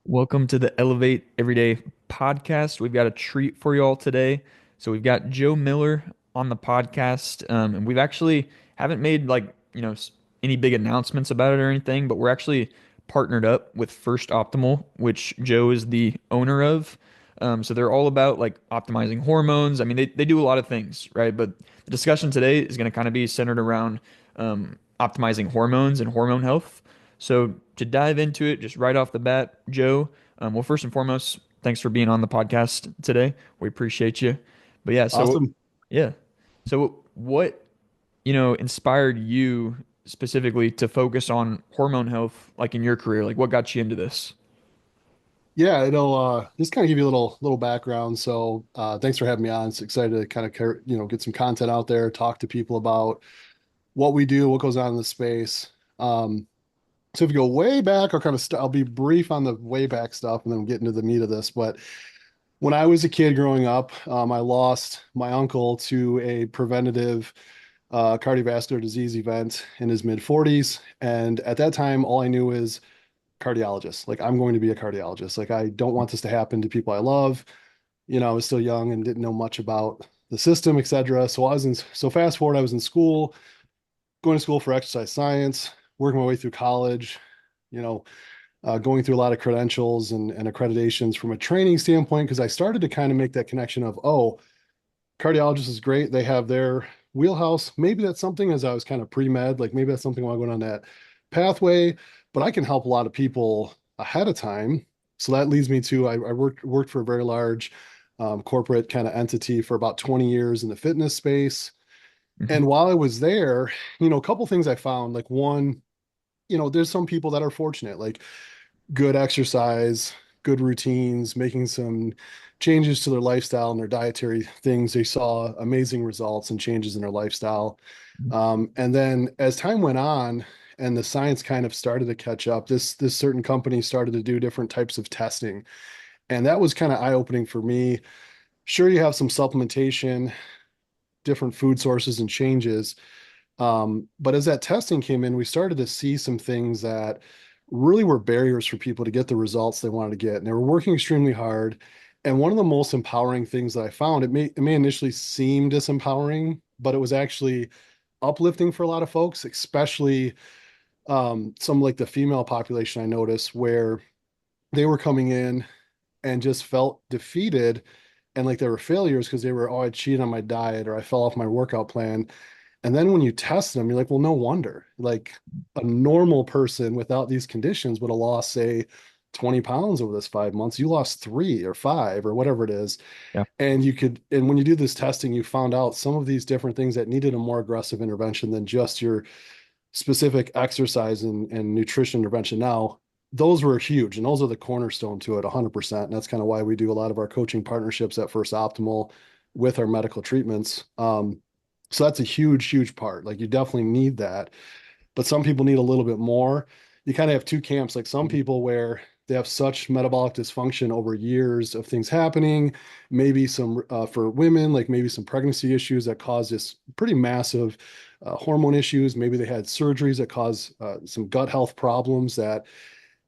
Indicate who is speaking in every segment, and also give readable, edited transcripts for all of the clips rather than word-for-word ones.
Speaker 1: Welcome to the Elevate Everyday podcast. We've got a treat for you all today. So we've got Joe Miller on the podcast, and we've actually haven't made any big announcements about it or anything, but we're actually partnered up with First Optimal, which Joe is the owner of. So they're all about like optimizing hormones. I mean, they do a lot of things, right? But the discussion today is going to kind of be centered around optimizing hormones and hormone health. So to dive into it, just right off the bat, Joe, well, first and foremost, thanks for being on the podcast today. We appreciate you. But yeah,
Speaker 2: Awesome.
Speaker 1: yeah. So what, inspired you specifically to focus on hormone health, like in your career? Like what got you into this?
Speaker 2: Yeah, it'll just kind of give you a little background. So thanks for having me on. It's excited to kind of get some content out there, talk to people about what we do, what goes on in the space. Um, so if you go way back, I'll be brief on the way back stuff and then we'll get into the meat of this. But when I was a kid growing up, I lost my uncle to a preventative cardiovascular disease event in his mid 40s. And at that time, all I knew is cardiologist. Like I'm going to be a cardiologist. Like I don't want this to happen to people I love. I was still young and didn't know much about the system, et cetera. So fast forward, I was in school, going to school for exercise science, working my way through college, you know, going through a lot of credentials and accreditations from a training standpoint, because I started to kind of make that connection of, oh, cardiologist is great. They have their wheelhouse. Maybe that's something as I was kind of pre-med, like maybe that's something I want to go on that pathway, but I can help a lot of people ahead of time. So that leads me to I worked for a very large corporate kind of entity for about 20 years in the fitness space.
Speaker 1: Hmm.
Speaker 2: And while I was there, a couple things I found, like one, there's some people that are fortunate, like good exercise, good routines, making some changes to their lifestyle and their dietary things. They saw amazing results and changes in their lifestyle. And then as time went on and the science kind of started to catch up, this certain company started to do different types of testing. And that was kind of eye-opening for me. Sure, you have some supplementation, different food sources and changes, but as that testing came in, we started to see some things that really were barriers for people to get the results they wanted to get. And they were working extremely hard. And one of the most empowering things that I found, it may initially seem disempowering, but it was actually uplifting for a lot of folks, especially some like the female population I noticed where they were coming in and just felt defeated and like they were failures because they were, oh, I cheated on my diet or I fell off my workout plan. And then when you test them, you're like, well, no wonder. Like a normal person without these conditions would have lost, say, 20 pounds over this 5 months. You lost three or five or whatever it is.
Speaker 1: Yeah.
Speaker 2: And when you do this testing, you found out some of these different things that needed a more aggressive intervention than just your specific exercise and nutrition intervention. Now, those were huge and those are the cornerstone to it 100%. And that's kind of why we do a lot of our coaching partnerships at First Optimal with our medical treatments. So that's a huge part. Like you definitely need that, but some people need a little bit more. You kind of have two camps, like some people where they have such metabolic dysfunction over years of things happening, maybe some for women, like maybe some pregnancy issues that cause this pretty massive hormone issues. Maybe they had surgeries that cause some gut health problems that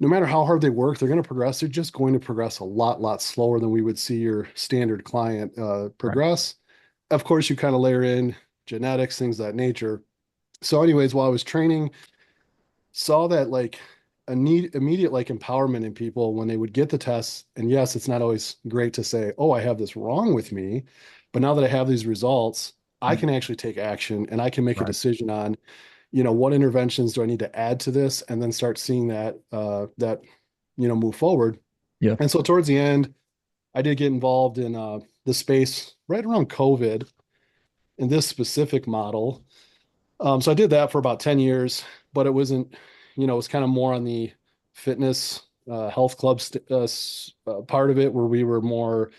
Speaker 2: no matter how hard they work, they're going to progress. They're just going to progress a lot slower than we would see your standard client
Speaker 1: Right.
Speaker 2: progress. Of course, you kind of layer in genetics, things of that nature. So, anyways, while I was training, saw that like a need immediate like empowerment in people when they would get the tests. And yes, it's not always great to say, oh, I have this wrong with me. But now that I have these results, I
Speaker 1: Mhm.
Speaker 2: can actually take action and I can make a
Speaker 1: Right.
Speaker 2: decision on, what interventions do I need to add to this and then start seeing that move forward.
Speaker 1: Yeah.
Speaker 2: And so towards the end, I did get involved in the space right around COVID in this specific model. So I did that for about 10 years, but it wasn't, it was kind of more on the fitness, health club part of it where we were more,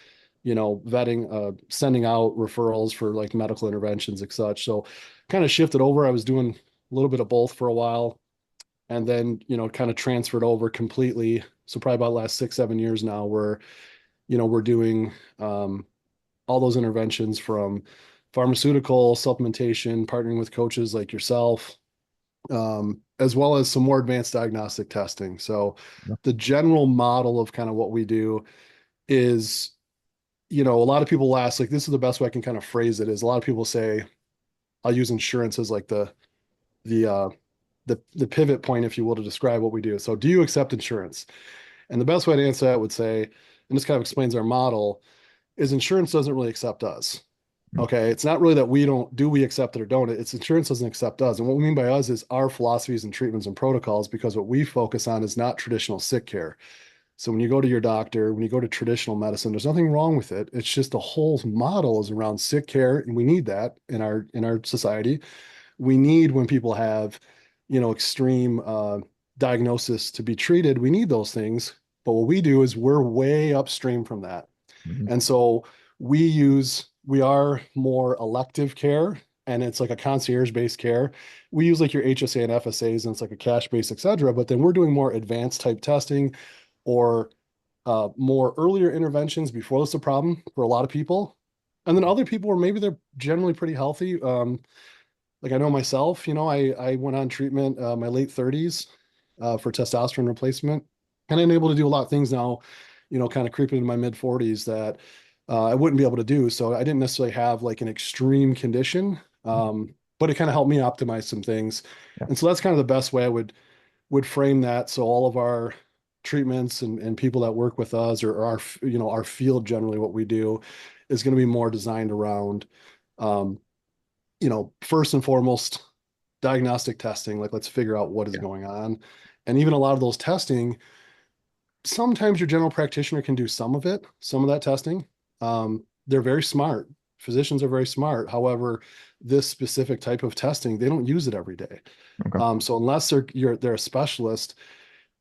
Speaker 2: vetting, sending out referrals for like medical interventions and such. So kind of shifted over. I was doing a little bit of both for a while and then, kind of transferred over completely. So probably about the last 6, 7 years now where, we're doing all those interventions from pharmaceutical supplementation, partnering with coaches like yourself, as well as some more advanced diagnostic testing. So
Speaker 1: Yeah.
Speaker 2: the general model of kind of what we do is, a lot of people ask, like, this is the best way I can kind of phrase it is a lot of people say, I'll use insurance as like the the pivot point, if you will, to describe what we do. So do you accept insurance? And the best way to answer that would say, and this kind of explains our model, is insurance doesn't really accept us.
Speaker 1: Mm,
Speaker 2: Okay. It's not really that we don't, do we accept it or don't? It's insurance doesn't accept us. And what we mean by us is our philosophies and treatments and protocols, because what we focus on is not traditional sick care. So when you go to your doctor, when you go to traditional medicine, there's nothing wrong with it. It's just the whole model is around sick care, and we need that in our society. We need when people have, extreme diagnosis to be treated, we need those things. But what we do is we're way upstream from that.
Speaker 1: mhm,
Speaker 2: And so we are more elective care, and it's like a concierge based care. We use like your HSA and FSAs, and it's like a cash based, et cetera. But then we're doing more advanced type testing, or more earlier interventions before it's a problem for a lot of people. And then other people where maybe they're generally pretty healthy. Like I know myself, I went on treatment my late 30s for testosterone replacement, and I'm able to do a lot of things now, kind of creeping into my mid 40s that I wouldn't be able to do. So I didn't necessarily have like an extreme condition, but it kind of helped me optimize some things.
Speaker 1: yeah,
Speaker 2: And so that's kind of the best way I would frame that. So all of our treatments and people that work with us, or our our field, generally what we do is going to be more designed around um, first and foremost, diagnostic testing. Like, let's figure out what is
Speaker 1: yeah,
Speaker 2: going on. And even a lot of those testing, sometimes your general practitioner can do some of it, some of that testing. They're very smart. Physicians are very smart. However, this specific type of testing, they don't use it every day.
Speaker 1: okay,
Speaker 2: So unless they're a specialist,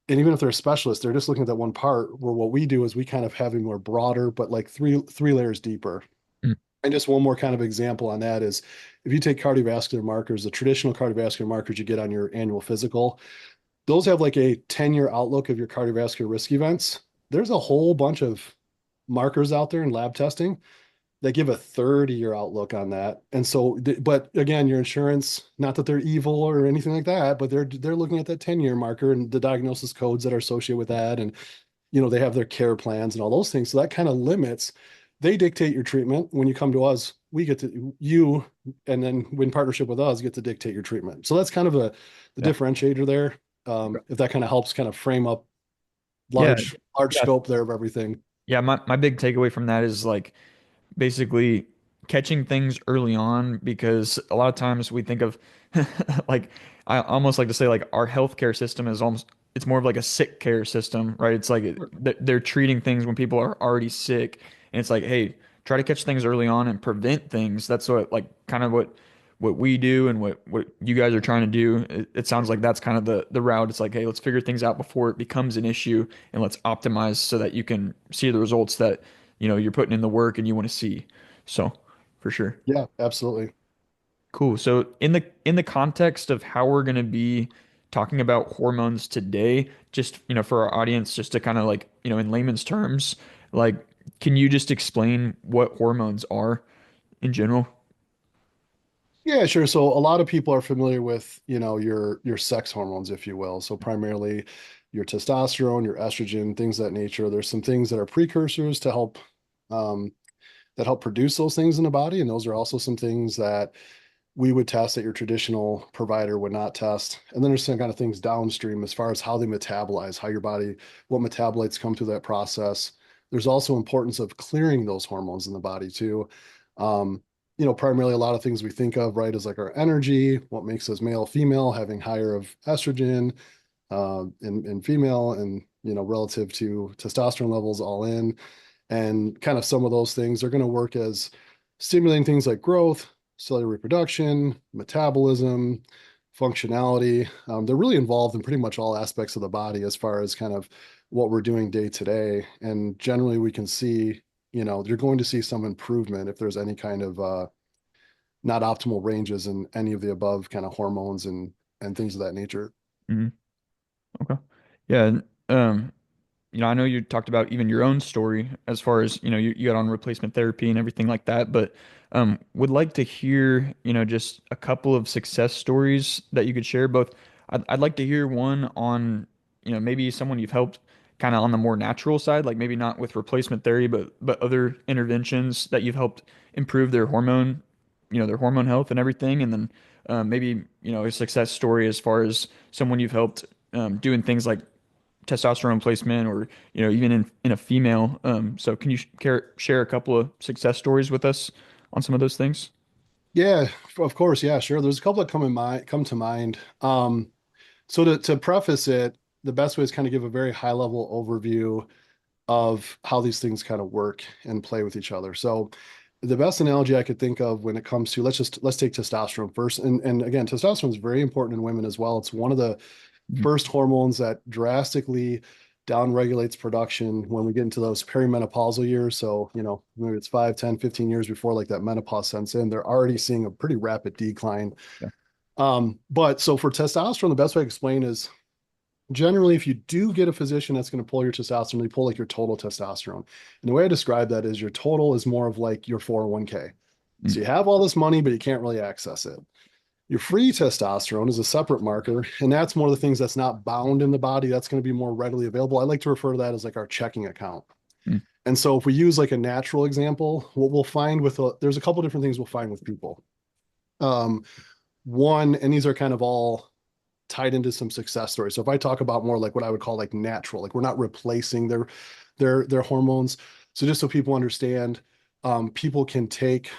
Speaker 2: and even if they're a specialist, they're just looking at that one part. Where what we do is we kind of have a more broader, but like three layers deeper.
Speaker 1: mm,
Speaker 2: And just one more kind of example on that is, if you take cardiovascular markers, the traditional cardiovascular markers you get on your annual physical, those have like a 10-year outlook of your cardiovascular risk events. There's a whole bunch of markers out there in lab testing that give a 30-year outlook on that. And so, but again, your insurance, not that they're evil or anything like that, but they're looking at that 10-year marker and the diagnosis codes that are associated with that. And they have their care plans and all those things. So that kind of limits, they dictate your treatment. When you come to us, we get to you, and then in partnership with us, get to dictate your treatment. So that's kind of the
Speaker 1: yeah,
Speaker 2: differentiator there.
Speaker 1: okay.
Speaker 2: If that kind of helps kind of frame up
Speaker 1: Yeah,
Speaker 2: large
Speaker 1: yeah,
Speaker 2: scope there of everything.
Speaker 1: yeah. My big takeaway from that is like basically catching things early on because a lot of times we think of like I almost like to say like our healthcare system is almost it's more of like a sick care system, right? It's like they're treating things when people are already sick, and it's like, hey, try to catch things early on and prevent things. That's what like kind of what we do and what you guys are trying to do. It sounds like that's kind of the route. It's like, hey, let's figure things out before it becomes an issue, and let's optimize so that you can see the results that you're putting in the work and you want to see. So, for sure.
Speaker 2: Yeah, absolutely.
Speaker 1: Cool. So, in the context of how we're going to be talking about hormones today, just, for our audience, just to kind of like, in layman's terms, like, can you just explain what hormones are in general?
Speaker 2: Yeah, sure. So a lot of people are familiar with, your sex hormones, if you will. So primarily your testosterone, your estrogen, things of that nature. There's some things that are precursors to help um, that help produce those things in the body, and those are also some things that we would test that your traditional provider would not test. And then there's some kind of things downstream as far as how they metabolize, how your body, what metabolites come through that process. There's also importance of clearing those hormones in the body too. Um, Primarily a lot of things we think of, right, is like our energy, what makes us male, female, having higher of estrogen in female, and relative to testosterone levels all in, and kind of some of those things are going to work as stimulating things like growth, cellular reproduction, metabolism, functionality. They're really involved in pretty much all aspects of the body as far as kind of what we're doing day to day. And generally, we can see, you're going to see some improvement if there's any kind of not optimal ranges in any of the above kind of hormones and things of that nature.
Speaker 1: Mhm. Okay. Yeah. And, I know you talked about even your own story as far as, you got on replacement therapy and everything like that, but would like to hear, just a couple of success stories that you could share, both I'd like to hear one on, maybe someone you've helped kind of on the more natural side, like maybe not with replacement therapy, but other interventions that you've helped improve their hormone, their hormone health and everything. And then maybe, a success story as far as someone you've helped doing things like testosterone placement or, even in a female. So can you share a couple of success stories with us on some of those things?
Speaker 2: Yeah, of course. Yeah, sure. There's a couple that come to mind. So to preface it, the best way is kind of give a very high level overview of how these things kind of work and play with each other. So the best analogy I could think of when it comes to let's take testosterone first. And again, testosterone is very important in women as well. It's one of the
Speaker 1: Mhm.
Speaker 2: first hormones that drastically downregulates production when we get into those perimenopausal years. So, maybe it's 5, 10, 15 years before like that menopause sets in, they're already seeing a pretty rapid decline.
Speaker 1: Yeah.
Speaker 2: But so for testosterone, the best way to explain is generally, if you do get a physician that's going to pull your testosterone, they pull like your total testosterone. And the way I describe that is your total is more of like your 401k. So
Speaker 1: Mm.
Speaker 2: you have all this money, but you can't really access it. Your free testosterone is a separate marker, and that's one of the things that's not bound in the body. That's going to be more readily available. I like to refer to that as like our checking account.
Speaker 1: Mm.
Speaker 2: And so if we use like a natural example, what we'll find there's a couple different things we'll find with people. Um, One, and these are kind of all tied into some success stories. So if I talk about more like what I would call like natural, like we're not replacing their hormones. So just so people understand, people can take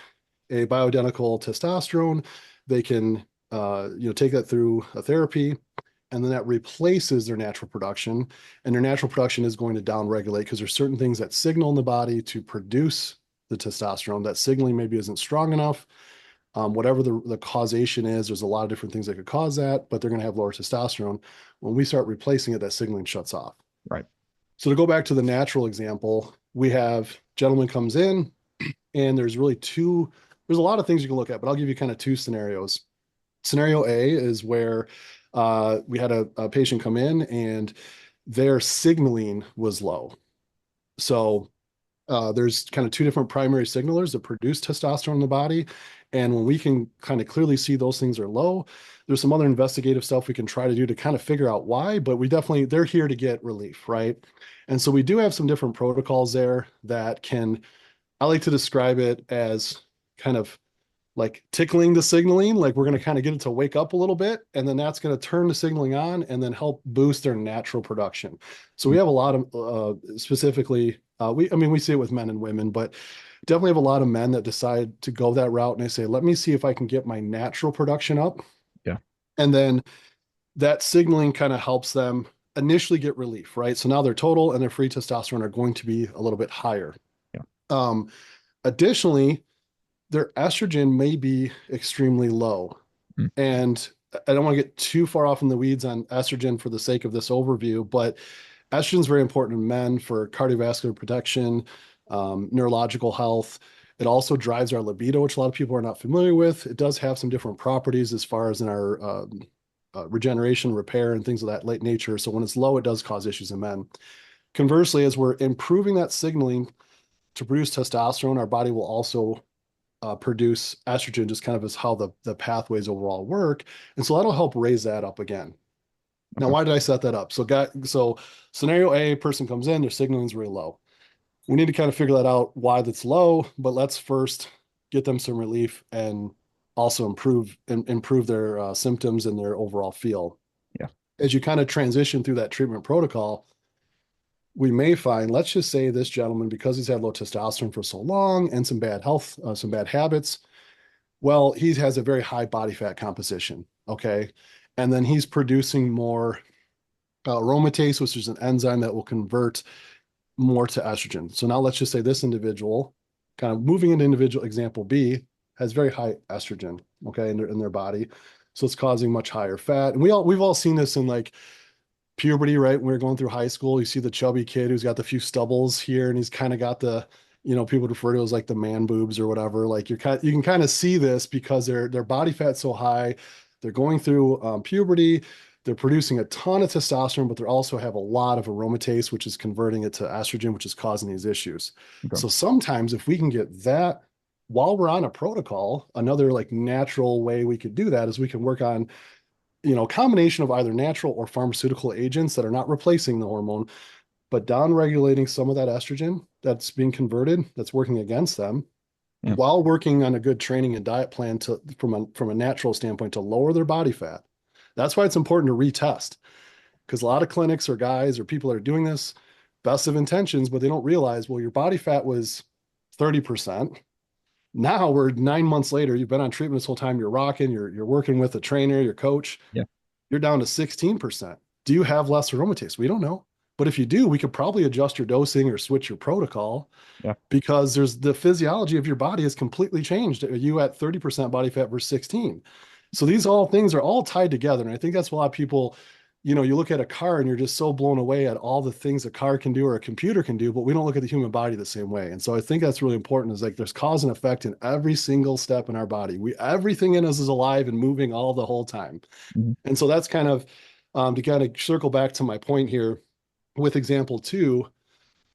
Speaker 2: a bioidentical testosterone, they can take that through a therapy, and then that replaces their natural production. And their natural production is going to downregulate because there's certain things that signal in the body to produce the testosterone. That signaling maybe isn't strong enough. Whatever the causation is, there's a lot of different things that could cause that, but they're going to have lower testosterone. When we start replacing it, that signaling shuts off.
Speaker 1: Right.
Speaker 2: So to go back to the natural example, we have gentleman comes in, and there's a lot of things you can look at, but I'll give you kind of two scenarios. Scenario A is where we had a patient come in and their signaling was low. So there's kind of two different primary signalers that produce testosterone in the body. And when we can kind of clearly see those things are low, there's some other investigative stuff we can try to do to kind of figure out why, but they're here to get relief, right? And so we do have some different protocols there that I like to describe it as kind of like tickling the signaling, like we're going to kind of get it to wake up a little bit, and then that's going to turn the signaling on and then help boost their natural production. So we
Speaker 1: Mm.
Speaker 2: have a lot of specifically we see it with men and women, but definitely have a lot of men that decide to go that route and they say, let me see if I can get my natural production up.
Speaker 1: Yeah.
Speaker 2: And then that signaling kind of helps them initially get relief, right? So now their total and their free testosterone are going to be a little bit higher.
Speaker 1: Yeah.
Speaker 2: um, Additionally, their estrogen may be extremely low.
Speaker 1: Mm.
Speaker 2: And I don't want to get too far off in the weeds on estrogen for the sake of this overview, but estrogen is very important in men for cardiovascular protection, neurological health. It also drives our libido, which a lot of people are not familiar with. It does have some different properties as far as in our regeneration, repair, and things of that late nature. So when it's low, it does cause issues in men. Conversely, as we're improving that signaling to produce testosterone, our body will also produce estrogen, just kind of as how the pathways overall work. And so that'll help raise that up again. Now,
Speaker 1: Okay.
Speaker 2: why did I set that up? So scenario A, person comes in, their signaling is really low. We need to kind of figure that out why that's low, but let's first get them some relief and also improve their symptoms and their overall feel.
Speaker 1: Yeah.
Speaker 2: As you kind of transition through that treatment protocol, we may find, let's just say this gentleman, because he's had low testosterone for so long and some bad health, some bad habits, well, he has a very high body fat composition. Okay. And then he's producing more aromatase, which is an enzyme that will convert more to estrogen. So now let's just say this individual, kind of moving into individual example B, has very high estrogen, okay, in their body. So it's causing much higher fat. And we've all seen this in like puberty, right? When we are going through high school, you see the chubby kid who's got the few stubbles here and he's kind of got people refer to as like the man boobs or whatever. Like you can kind of see this because their body fat's so high. They're going through puberty. They're producing a ton of testosterone, but they also have a lot of aromatase, which is converting it to estrogen, which is causing these issues.
Speaker 1: Okay.
Speaker 2: So sometimes if we can get that while we're on a protocol, another like natural way we could do that is we can work on combination of either natural or pharmaceutical agents that are not replacing the hormone, but down regulating some of that estrogen that's being converted, that's working against them,
Speaker 1: Yeah.
Speaker 2: while working on a good training and diet plan to from a natural standpoint to lower their body fat. That's why it's important to retest, because a lot of clinics or guys or people that are doing this, best of intentions, but they don't realize, well, your body fat was 30%. Now we're 9 months later, you've been on treatment this whole time, you're rocking, you're working with a trainer, your coach,
Speaker 1: Yeah.
Speaker 2: you're down to 16%. Do you have less aromatase? We don't know. But if you do, we could probably adjust your dosing or switch your protocol,
Speaker 1: Yeah.
Speaker 2: because there's the physiology of your body has completely changed. Are you at 30% body fat versus 16? So these all things are all tied together. And I think that's why a lot of people, you look at a car and you're just so blown away at all the things a car can do or a computer can do, but we don't look at the human body the same way. And so I think that's really important, is like there's cause and effect in every single step in our body. Everything in us is alive and moving all the whole time.
Speaker 1: Mhm.
Speaker 2: And so that's kind of to kind of circle back to my point here with example two,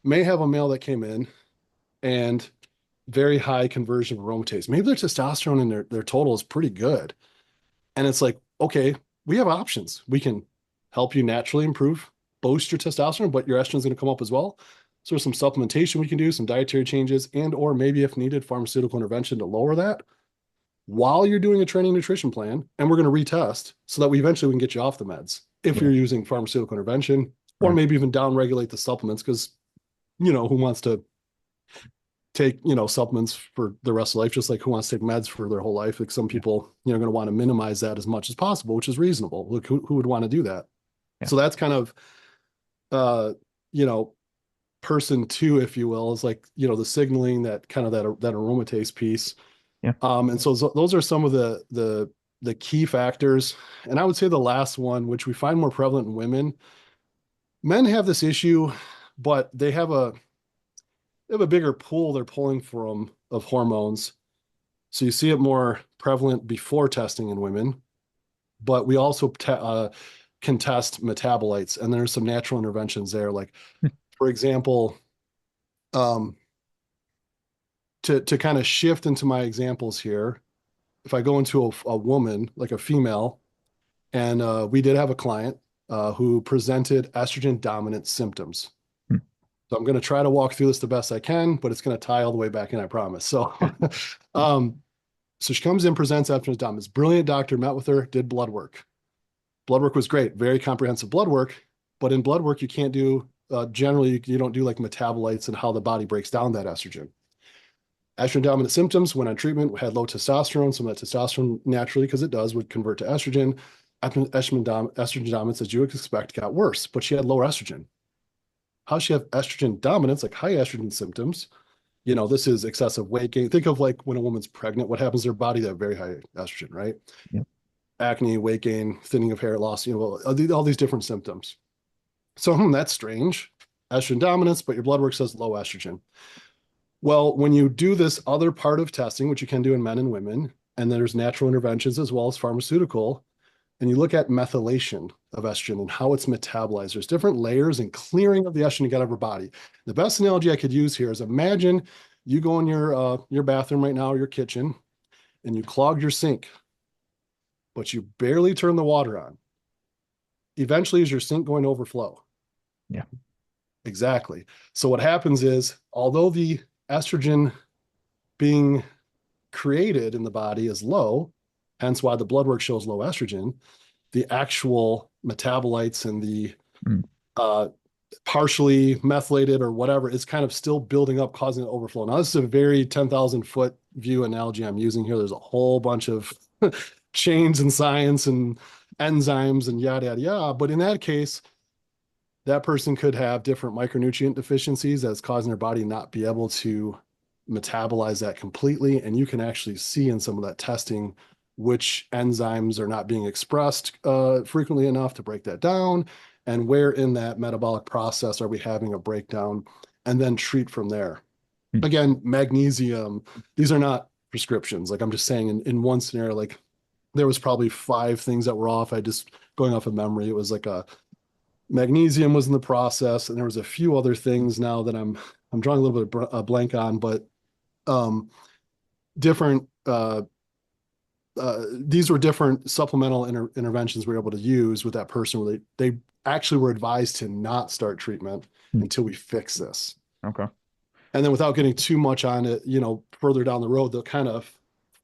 Speaker 2: may have a male that came in and very high conversion of aromatase. Maybe their testosterone and their total is pretty good. And it's like, okay, we have options. We can help you naturally improve, boost your testosterone, but your estrogen is going to come up as well. So there's some supplementation we can do, some dietary changes, and or maybe if needed, pharmaceutical intervention to lower that while you're doing a training nutrition plan. And we're going to retest so that we eventually can get you off the meds if
Speaker 1: Yeah.
Speaker 2: you're using pharmaceutical intervention, or
Speaker 1: Right.
Speaker 2: maybe even down regulate the supplements, because who wants to take supplements for the rest of life, just like who wants to take meds for their whole life. Like some
Speaker 1: Yeah.
Speaker 2: people are going to want to minimize that as much as possible, which is reasonable. Look, who would want to do that?
Speaker 1: Yeah.
Speaker 2: So that's kind of uh you know person two, if you will, is like the signaling, that kind of that aromatase piece.
Speaker 1: Yeah.
Speaker 2: And so those are some of the key factors. And I would say the last one, which we find more prevalent in women. Men have this issue, but they have a bigger pool they're pulling from of hormones. So you see it more prevalent before testing in women, but we also can test metabolites, and there's some natural interventions there. Like, for example, um, to kind of shift into my examples here, if I go into a woman, like a female, and we did have a client who presented estrogen dominant symptoms.
Speaker 1: Hmm.
Speaker 2: So I'm going to try to walk through this the best I can, but it's going to tie all the way back in, I promise. So, um, so she comes in, presents estrogen dominance. Brilliant doctor, met with her, did blood work. Blood work was great, very comprehensive blood work. But in blood work, you can't do generally you don't do like metabolites and how the body breaks down that estrogen. Estrogen dominant symptoms, went on treatment, had low testosterone. Some of that testosterone naturally, because it does, would convert to estrogen. Estrogen dominance, as you would expect, got worse, but she had lower estrogen. How she have estrogen dominance, like high estrogen symptoms? This is excessive weight gain. Think of like when a woman's pregnant, what happens to their body? They have very high estrogen, right?
Speaker 1: Yeah.
Speaker 2: Acne, weight gain, thinning of hair loss, all these different symptoms. So, that's strange. Estrogen dominance, but your blood work says low estrogen. Well, when you do this other part of testing, which you can do in men and women, and there's natural interventions as well as pharmaceutical, and you look at methylation of estrogen and how it's metabolized, there's different layers and clearing of the estrogen to get out of our body. The best analogy I could use here is, imagine you go in your bathroom right now, or your kitchen, and you clog your sink, but you barely turn the water on. Eventually, is your sink going to overflow?
Speaker 1: Yeah.
Speaker 2: Exactly. So what happens is, although the estrogen being created in the body is low, hence why the blood work shows low estrogen, the actual metabolites and the
Speaker 1: Mm.
Speaker 2: uh, partially methylated or whatever is kind of still building up, causing an overflow. Now, this is a very 10,000-foot view analogy I'm using here. There's a whole bunch of chains and science and enzymes and yada, yada, yada. But in that case, that person could have different micronutrient deficiencies that's causing their body not be able to metabolize that completely. And you can actually see in some of that testing which enzymes are not being expressed frequently enough to break that down, and where in that metabolic process are we having a breakdown, and then treat from there.
Speaker 1: Mm.
Speaker 2: Again, magnesium, these are not prescriptions. Like I'm just saying, in one scenario, like there was probably 5 things that were off. I just going off of memory, it was like a magnesium was in the process, and there was a few other things now that I'm drawing a little bit of a blank on, but different these were different supplemental interventions we were able to use with that person where they actually were advised to not start treatment
Speaker 1: Hmm.
Speaker 2: until we fix this.
Speaker 1: Okay.
Speaker 2: And then without getting too much on it, further down the road, the kind of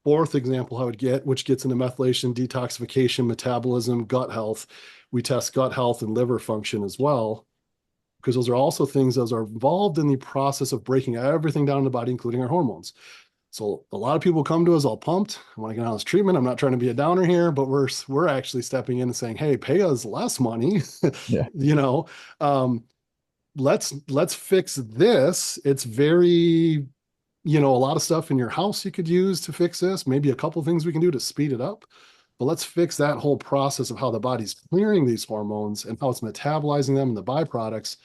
Speaker 2: fourth example I would get, which gets into methylation, detoxification, metabolism, gut health. We test gut health and liver function as well, because those are also things that are involved in the process of breaking everything down in the body, including our hormones. So a lot of people come to us all pumped. I want to get on this treatment. I'm not trying to be a downer here, but we're actually stepping in and saying, hey, pay us less money.
Speaker 1: Yeah.
Speaker 2: you know, um, let's fix this. It's very, a lot of stuff in your house you could use to fix this. Maybe a couple things we can do to speed it up. But let's fix that whole process of how the body's clearing these hormones and how it's metabolizing them and the byproducts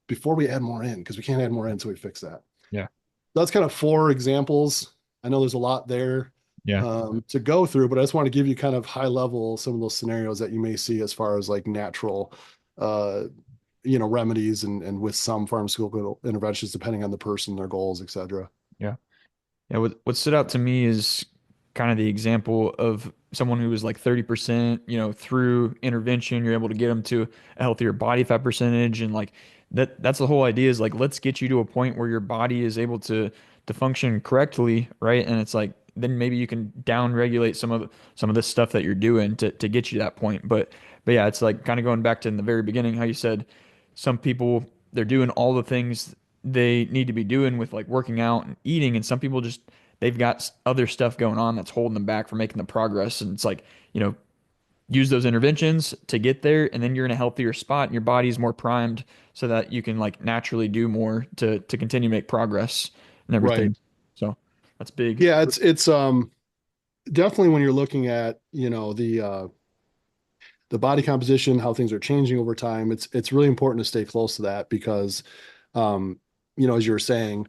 Speaker 2: before we add more in, because we can't add more in until we fix that.
Speaker 1: Yeah.
Speaker 2: That's kind of four examples. I know there's a lot there
Speaker 1: Yeah.
Speaker 2: to go through, but I just want to give you kind of high level some of those scenarios that you may see as far as like natural, uh, remedies and with some pharmaceutical interventions, depending on the person, their goals, et cetera.
Speaker 1: Yeah. Yeah, what stood out to me is kind of the example of someone who was like 30%, through intervention, you're able to get them to a healthier body fat percentage. And like that's the whole idea is like, let's get you to a point where your body is able to function correctly, right? And it's like, then maybe you can down regulate some of this stuff that you're doing to get you to that point. But yeah, it's like kind of going back to in the very beginning, how you said some people they're doing all the things they need to be doing with like working out and eating, and some people just they've got other stuff going on that's holding them back from making the progress. And it's like, use those interventions to get there, and then you're in a healthier spot and your body's more primed so that you can like naturally do more to continue to make progress and
Speaker 2: Right.
Speaker 1: everything. So that's big.
Speaker 2: Yeah, it's definitely when you're looking at, the body composition, how things are changing over time, it's really important to stay close to that because um, as you were saying,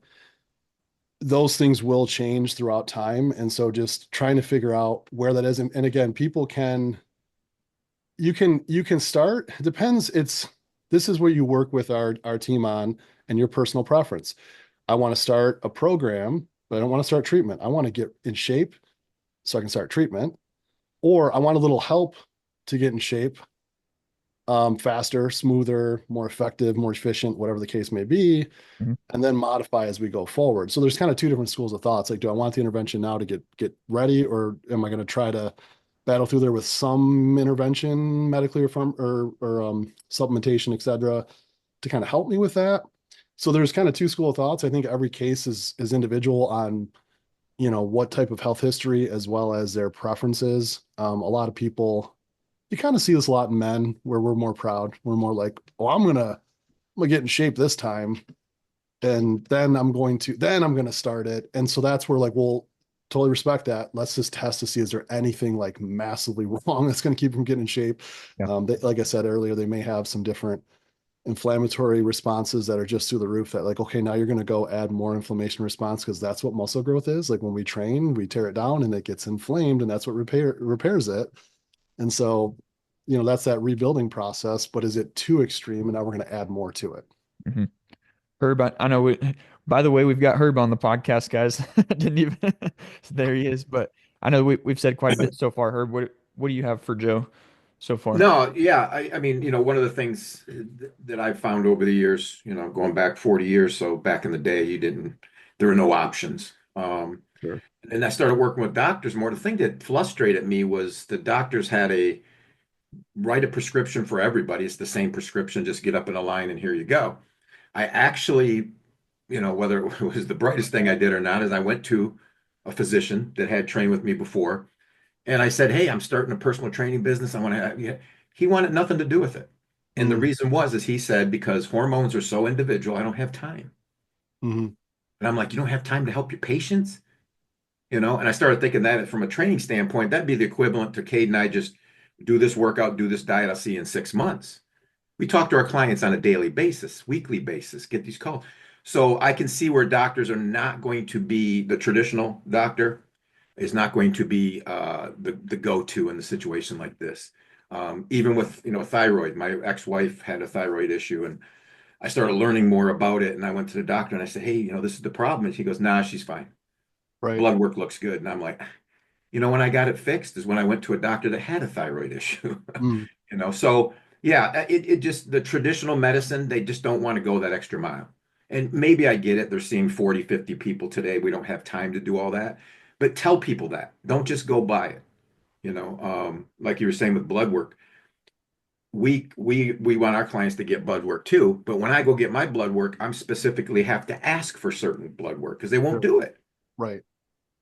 Speaker 2: those things will change throughout time. And so just trying to figure out where that is. And again, people can you can start, it depends. This is what you work with our team on and your personal preference. I want to start a program, but I don't want to start treatment. I want to get in shape so I can start treatment, or I want a little help to get in shape, faster, smoother, more effective, more efficient, whatever the case may be,
Speaker 1: Mhm.
Speaker 2: and then modify as we go forward. So there's kind of two different schools of thoughts. Like, do I want the intervention now to get ready, or am I going to try to battle through there with some intervention medically or from or supplementation, et cetera, to kind of help me with that? So there's kind of two school of thoughts. I think every case is individual on what type of health history as well as their preferences. A lot of people, you kind of see this a lot in men where we're more proud. We're more like, oh, I'm gonna get in shape this time, and then I'm gonna start it. And so that's where like we'll totally respect that. Let's just test to see is there anything like massively wrong that's going to keep them getting in shape.
Speaker 1: Yeah.
Speaker 2: Like I said earlier, they may have some different inflammatory responses that are just through the roof that like, okay, now you're going to go add more inflammation response because that's what muscle growth is. Like when we train, we tear it down and it gets inflamed and that's what repairs it. And so, that's that rebuilding process, but is it too extreme? And now we're going to add more to it.
Speaker 1: Hmm. Herb, I know. By the way, we've got Herb on the podcast, guys. Didn't even. There he is. But I know we've said quite a bit so far. Herb, what do you have for Joe so far?
Speaker 3: No, yeah, I mean, one of the things that I've found over the years, going back 40 years, so back in the day, there were no options.
Speaker 1: Sure.
Speaker 3: And I started working with doctors more. The thing that frustrated me was the doctors had write a prescription for everybody. It's the same prescription, just get up in a line and here you go. I actually, whether it was the brightest thing I did or not, is I went to a physician that had trained with me before. And I said, hey, I'm starting a personal training business. I want to have, yeah. He wanted nothing to do with it. And the
Speaker 2: Mm-hmm.
Speaker 3: reason is he said, because hormones are so individual, I don't have time.
Speaker 2: Mm-hmm.
Speaker 3: And I'm like, you don't have time to help your patients? And I started thinking that from a training standpoint, that'd be the equivalent to Cade and I just do this workout, do this diet, I'll see you in 6 months. We talk to our clients on a daily basis, weekly basis, get these calls. So I can see where doctors are not going to be the traditional doctor is not going to be the go-to in the situation like this. Even with thyroid, my ex-wife had a thyroid issue, and I started learning more about it. And I went to the doctor and I said, "Hey, this is the problem." And she goes, "Nah, she's fine.
Speaker 2: Right.
Speaker 3: Blood work looks good." And I'm like, When I got it fixed is when I went to a doctor that had a thyroid issue.
Speaker 2: Mm,
Speaker 3: So yeah, it just the traditional medicine, they just don't want to go that extra mile. And maybe I get it. They're seeing 40, 50 people today. We don't have time to do all that. But tell people that. Don't just go by it. Like you were saying with blood work, we want our clients to get blood work too. But when I go get my blood work, I'm specifically have to ask for certain blood work because they won't
Speaker 2: sure.
Speaker 3: do it.
Speaker 2: Right.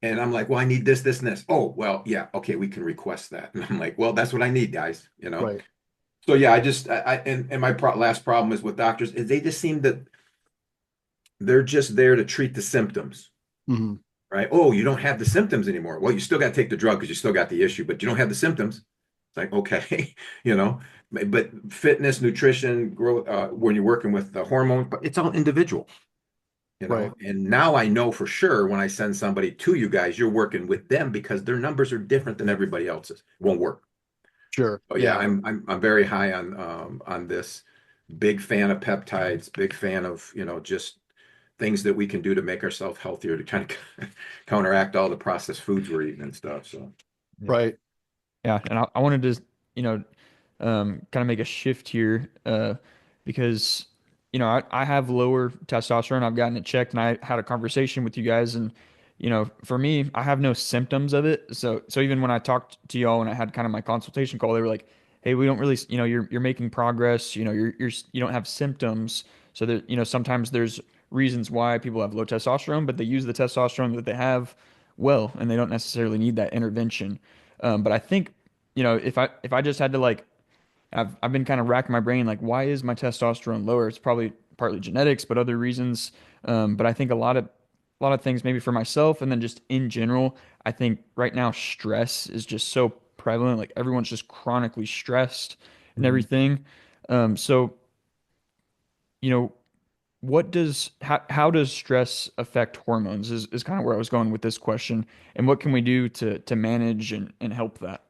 Speaker 3: And I'm like, well, I need this, this, and this. Oh, well, yeah, okay, we can request that. And I'm like, well, that's what I need, guys.
Speaker 2: Right.
Speaker 3: So yeah, and my last problem is with doctors is they just seem that they're just there to treat the symptoms,
Speaker 2: Hmm.
Speaker 3: right? Oh, you don't have the symptoms anymore. Well, you still got to take the drug because you still got the issue, but you don't have the symptoms. It's like, okay, you know, but fitness, nutrition, growth, when you're working with the hormones, but it's all individual.
Speaker 2: Right.
Speaker 3: And now I know for sure when I send somebody to you guys, you're working with them because their numbers are different than everybody else's. It won't work.
Speaker 2: Sure.
Speaker 3: Oh yeah,
Speaker 2: Yeah.
Speaker 3: I'm very high on this. Big fan of peptides, big fan of, just things that we can do to make ourselves healthier to kind of counteract all the processed foods we're eating and stuff. So
Speaker 1: Yeah.
Speaker 2: Right.
Speaker 1: Yeah, and I wanted to, kind of make a shift here, because, I have lower testosterone. I've gotten it checked, and I had a conversation with you guys, and, for me, I have no symptoms of it. So even when I talked to y'all and I had kind of my consultation call, they were like, "Hey, we don't really, you're making progress. You don't have symptoms." So that, sometimes there's reasons why people have low testosterone, but they use the testosterone that they have well, and they don't necessarily need that intervention. But I think, if I just had to, like, I've been kind of racking my brain, like, why is my testosterone lower? It's probably partly genetics, but other reasons. But I think a lot of things maybe for myself, and then just in general, I think right now stress is just so prevalent. Like, everyone's just chronically stressed and
Speaker 2: Mhm.
Speaker 1: everything. So, you know, how does stress affect hormones is kind of where I was going with this question. And what can we do to manage and help that?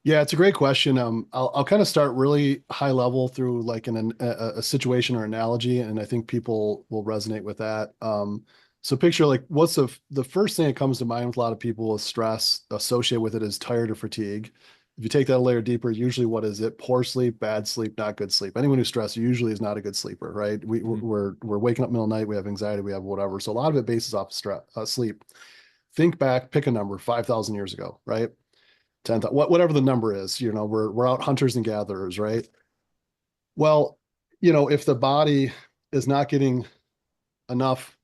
Speaker 2: Yeah, it's a great question. I'll kind of start really high level through like a situation or analogy, and I think people will resonate with that. So picture like what's the first thing that comes to mind with a lot of people is stress associated with it is tired or fatigue. If you take that a layer deeper, usually what is it? Poor sleep, bad sleep, not good sleep. Anyone who's stressed usually is not a good sleeper, right?
Speaker 1: Mhm.
Speaker 2: We're waking up middle of the night, we have anxiety, we have whatever. So a lot of it bases off stress, sleep. Think back, pick a number, 5,000 years ago, right? 10,000, whatever the number is, we're out hunters and gatherers, right? Well, if the body is not getting enough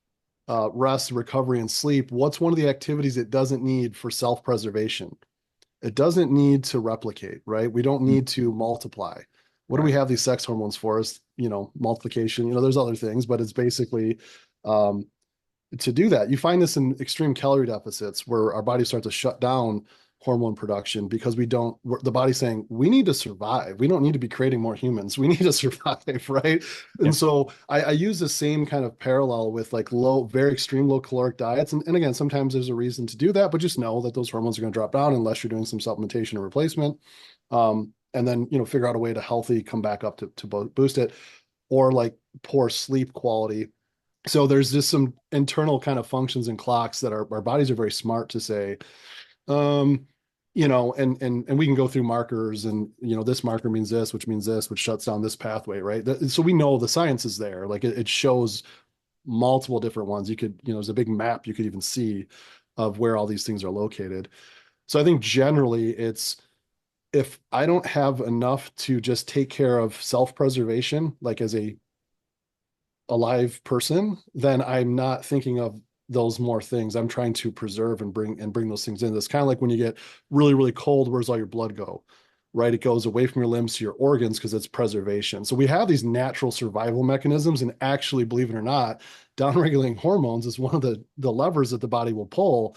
Speaker 2: rest, recovery, and sleep, what's one of the activities it doesn't need for self-preservation? It doesn't need to replicate, right? We don't
Speaker 1: Mm.
Speaker 2: need to multiply. What do we
Speaker 3: right.
Speaker 2: have these sex hormones for? Is multiplication. There's other things, but it's basically um, to do that. You find this in extreme calorie deficits where our body starts to shut down hormone production because the body's saying we need to survive. We don't need to be creating more humans. We need to survive, right?
Speaker 1: Yeah.
Speaker 2: And so I use the same kind of parallel with like very extreme low caloric diets. And again, sometimes there's a reason to do that, but just know that those hormones are going to drop down unless you're doing some supplementation or replacement. And then, figure out a way to healthy come back up to boost it, or like poor sleep quality. So there's just some internal kind of functions and clocks that our bodies are very smart to say, um, and we can go through markers and this marker means this, which means this, which shuts down this pathway, right? So we know the science is there. Like it shows multiple different ones. You could, there's a big map you could even see of where all these things are located. So I think generally it's if I don't have enough to just take care of self-preservation, like as a alive person, then I'm not thinking of those more things. I'm trying to preserve and bring those things in. It's kind of like when you get really, really cold, where's all your blood go? Right? It goes away from your limbs to your organs because it's preservation. So we have these natural survival mechanisms, and actually, believe it or not, downregulating hormones is one of the levers that the body will pull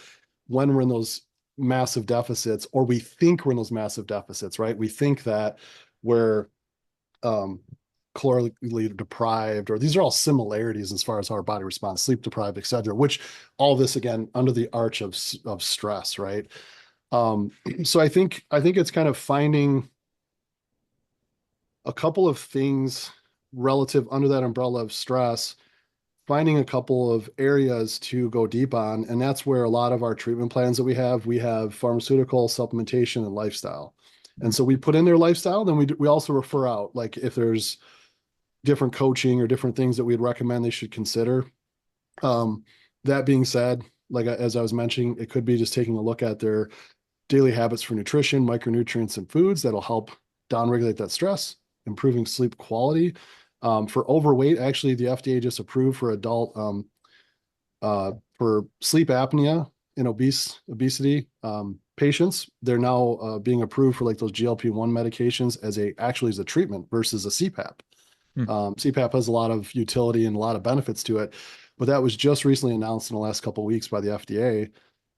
Speaker 2: when we're in those massive deficits, or we think we're in those massive deficits, right? We think that we're um, calorically deprived, or these are all similarities as far as how our body responds, sleep deprived, et cetera, which all this again under the arch of stress, right? Um, so I think it's kind of finding a couple of things relative under that umbrella of stress finding a couple of areas to go deep on. And that's where a lot of our treatment plans that we have pharmaceutical, supplementation, and lifestyle. And
Speaker 1: Mhm.
Speaker 2: so we put in their lifestyle, then we also refer out, like if there's different coaching or different things that we'd recommend they should consider. Um, that being said, like as I was mentioning, it could be just taking a look at their daily habits for nutrition, micronutrients, and foods that'll help downregulate that stress, improving sleep quality. For overweight, actually, the FDA just approved for adult for sleep apnea in obesity patients. They're now being approved for like those GLP-1 medications as as a treatment versus a CPAP.
Speaker 1: Hmm.
Speaker 2: CPAP has a lot of utility and a lot of benefits to it, but that was just recently announced in the last couple of weeks by the FDA.